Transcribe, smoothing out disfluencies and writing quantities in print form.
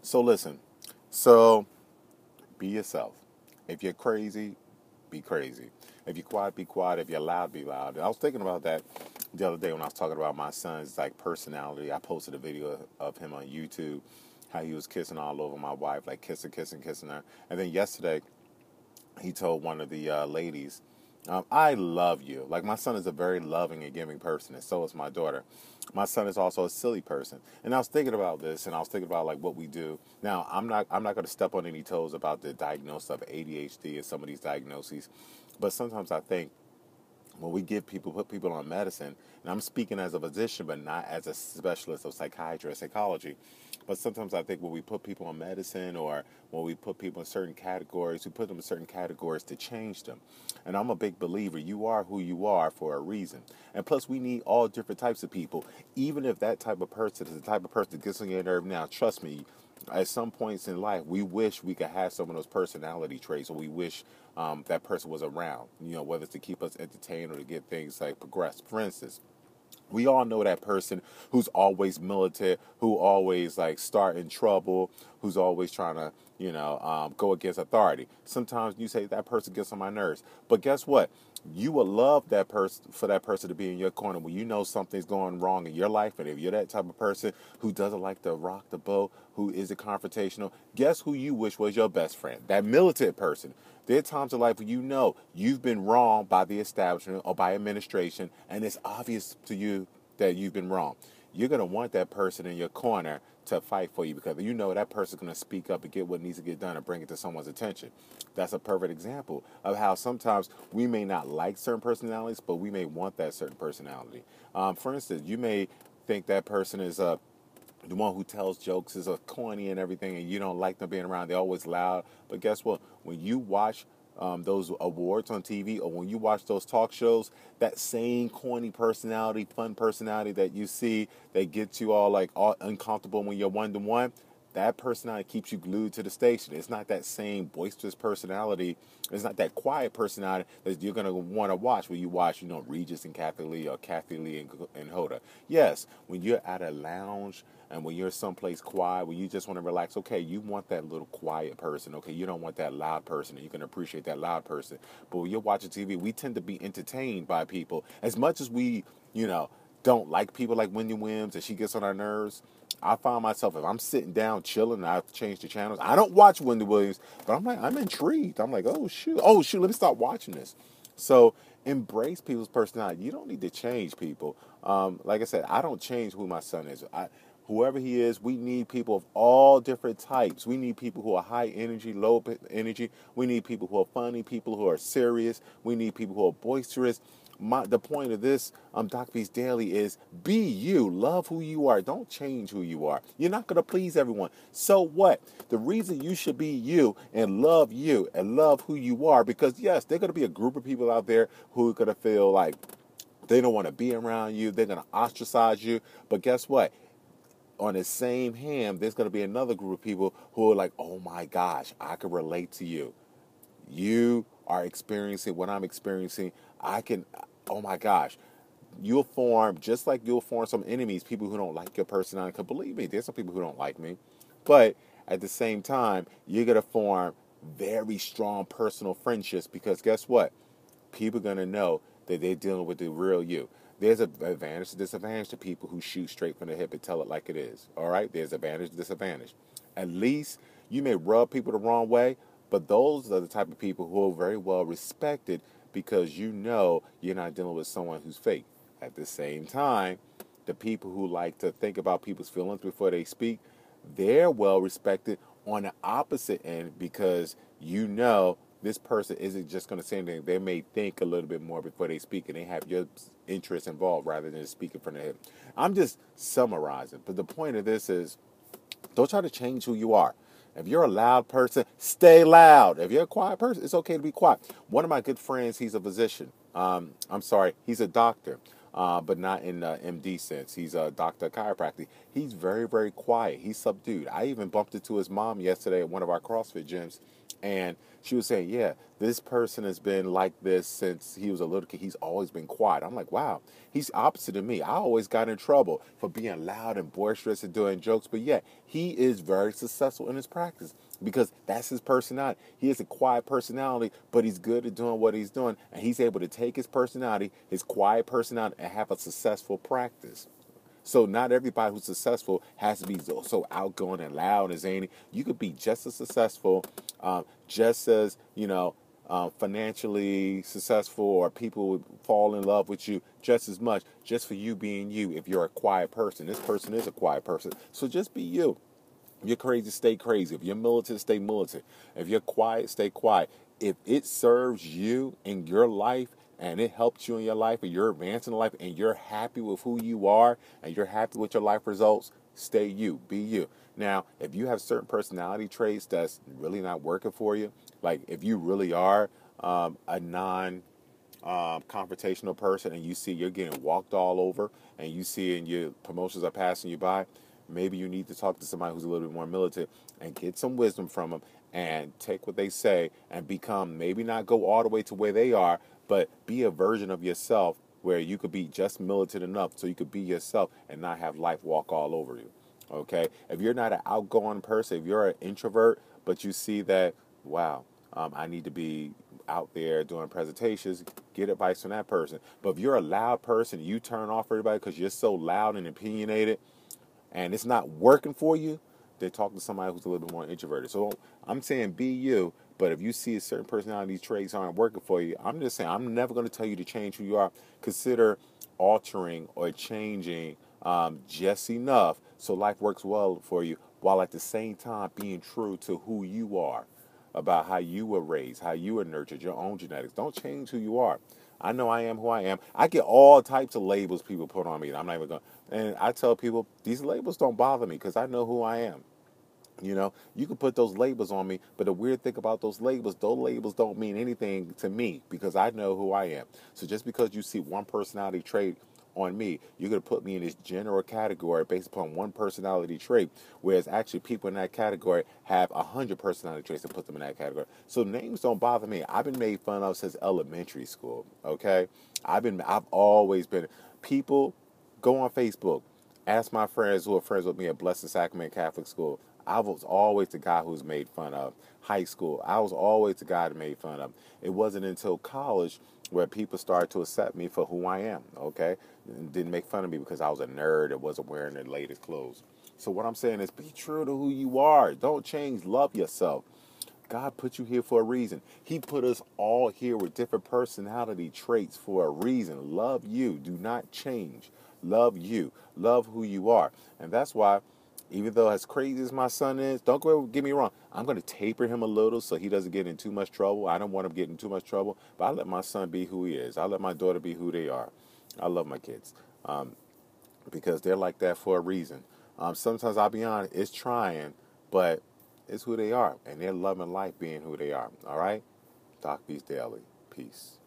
So listen, so be yourself. If you're crazy, be crazy. If you're quiet, be quiet. If you're loud, be loud. And I was thinking about that the other day when I was talking about my son's like personality. I posted a video of him on YouTube, how he was kissing all over my wife, like kissing, kissing, kissing her. And then yesterday, he told one of the ladies, I love you. Like, my son is a very loving and giving person, and so is my daughter. My son is also a silly person. And I was thinking about this, and I was thinking about like what we do. Now, I'm not going to step on any toes about the diagnosis of ADHD and some of these diagnoses, but sometimes I think when we put people on medicine, and I'm speaking as a physician, but not as a specialist of psychiatry or psychology, but sometimes I think when we put people on medicine or when we put people in certain categories, we put them in certain categories to change them. And I'm a big believer, you are who you are for a reason. And plus, we need all different types of people. Even if that type of person is the type of person that gets on your nerve now, trust me, at some points in life, we wish we could have some of those personality traits, or we wish that person was around, whether it's to keep us entertained or to get things like progress. For instance, we all know that person who's always militant, who always like starting trouble, who's always trying to, go against authority. Sometimes you say that person gets on my nerves, but guess what? You would love that person for that person to be in your corner when you know something's going wrong in your life. And if you're that type of person who doesn't like to rock the boat, who isn't confrontational, guess who you wish was your best friend? That militant person. There are times in life when you know you've been wrong by the establishment or by administration, and it's obvious to you that you've been wrong. You're going to want that person in your corner to fight for you because you know that person's going to speak up and get what needs to get done and bring it to someone's attention. That's a perfect example of how sometimes we may not like certain personalities, but we may want that certain personality. For instance, you may think that person is the one who tells jokes is a corny and everything, and you don't like them being around. They're always loud. But guess what? When you watch those awards on TV, or when you watch those talk shows, that same corny personality, fun personality that you see that gets you all uncomfortable when you're one to one, that personality keeps you glued to the station. It's not that same boisterous personality. It's not that quiet personality that you're going to want to watch when you watch, Regis and Kathy Lee or Kathy Lee and Hoda. Yes, when you're at a lounge and when you're someplace quiet, when you just want to relax, okay, you want that little quiet person, okay? You don't want that loud person, and you can appreciate that loud person. But when you're watching TV, we tend to be entertained by people. As much as we, don't like people like Wendy Williams and she gets on our nerves, I find myself, if I'm sitting down chilling and I've changed the channels, I don't watch Wendy Williams, but I'm intrigued. I'm like, oh shoot, let me start watching this. So embrace people's personality. You don't need to change people. Like I said, I don't change who my son is. Whoever he is, we need people of all different types. We need people who are high energy, low energy. We need people who are funny, people who are serious. We need people who are boisterous. The point of this, Doc Beast Daily, is be you. Love who you are. Don't change who you are. You're not going to please everyone. So what? The reason you should be you and love who you are, because yes, there's going to be a group of people out there who are going to feel like they don't want to be around you. They're going to ostracize you. But guess what? On the same hand, there's going to be another group of people who are like, oh my gosh, I can relate to you. You are experiencing what I'm experiencing. Oh my gosh. Just like you'll form some enemies, people who don't like your personality. Because believe me, there's some people who don't like me. But at the same time, you're going to form very strong personal friendships because guess what? People are going to know that they're dealing with the real you. There's an advantage and disadvantage to people who shoot straight from the hip and tell it like it is. All right? There's advantage and disadvantage. At least you may rub people the wrong way, but those are the type of people who are very well respected because you know you're not dealing with someone who's fake. At the same time, the people who like to think about people's feelings before they speak, they're well respected on the opposite end because you know this person isn't just going to say anything. They may think a little bit more before they speak, and they have your interest involved rather than speaking from the hip. I'm just summarizing, but the point of this is don't try to change who you are. If you're a loud person, stay loud. If you're a quiet person, it's okay to be quiet. One of my good friends, he's a physician. I'm sorry, he's a doctor, but not in the MD sense. He's a doctor of chiropractic. He's very, very quiet. He's subdued. I even bumped into his mom yesterday at one of our CrossFit gyms, and she was saying, yeah, this person has been like this since he was a little kid. He's always been quiet. I'm like, wow, he's opposite of me. I always got in trouble for being loud and boisterous and doing jokes, but yet he is very successful in his practice because that's his personality. He has a quiet personality, but he's good at doing what he's doing, and he's able to take his personality, his quiet personality, and have a successful practice. So not everybody who's successful has to be so outgoing and loud and zany. You could be just as successful, just as financially successful, or people would fall in love with you just as much, just for you being you. If you're a quiet person, this person is a quiet person. So just be you. If you're crazy, stay crazy. If you're militant, stay militant. If you're quiet, stay quiet. If it serves you in your life and it helps you in your life and you're advancing in life and you're happy with who you are and you're happy with your life results, stay you, be you. Now, if you have certain personality traits that's really not working for you, like if you really are a non confrontational person and you see you're getting walked all over and you see and your promotions are passing you by, maybe you need to talk to somebody who's a little bit more militant and get some wisdom from them and take what they say and become, maybe not go all the way to where they are, but be a version of yourself where you could be just militant enough so you could be yourself and not have life walk all over you. Okay? If you're not an outgoing person, if you're an introvert, but you see that, wow, I need to be out there doing presentations, get advice from that person. But if you're a loud person, you turn off everybody because you're so loud and opinionated, and it's not working for you, then talk to somebody who's a little bit more introverted. So I'm saying be you, but if you see a certain personality traits aren't working for you, I'm just saying I'm never going to tell you to change who you are. Consider altering or changing just enough so life works well for you, while at the same time being true to who you are, about how you were raised, how you were nurtured, your own genetics. Don't change who you are. I know I am who I am. I get all types of labels people put on me. I'm not even going. And I tell people these labels don't bother me because I know who I am. You can put those labels on me, but the weird thing about those labels don't mean anything to me because I know who I am. So just because you see one personality trait on me, you're going to put me in this general category based upon one personality trait, whereas actually people in that category have 100 personality traits and put them in that category. So names don't bother me. I've been made fun of since elementary school, okay? I've always been, people go on Facebook, ask my friends who are friends with me at Blessed Sacrament Catholic School. I was always the guy who was made fun of. High school, I was always the guy that made fun of. It wasn't until college where people started to accept me for who I am, okay? And didn't make fun of me because I was a nerd and wasn't wearing the latest clothes. So what I'm saying is be true to who you are. Don't change. Love yourself. God put you here for a reason. He put us all here with different personality traits for a reason. Love you. Do not change. Love you. Love who you are. And that's why, even though as crazy as my son is, don't get me wrong, I'm going to taper him a little so he doesn't get in too much trouble. I don't want him getting in too much trouble, but I let my son be who he is. I let my daughter be who they are. I love my kids because they're like that for a reason. Sometimes, I'll be honest, it's trying, but it's who they are, and they're loving life being who they are. All right? Doc Beast Daily. Peace.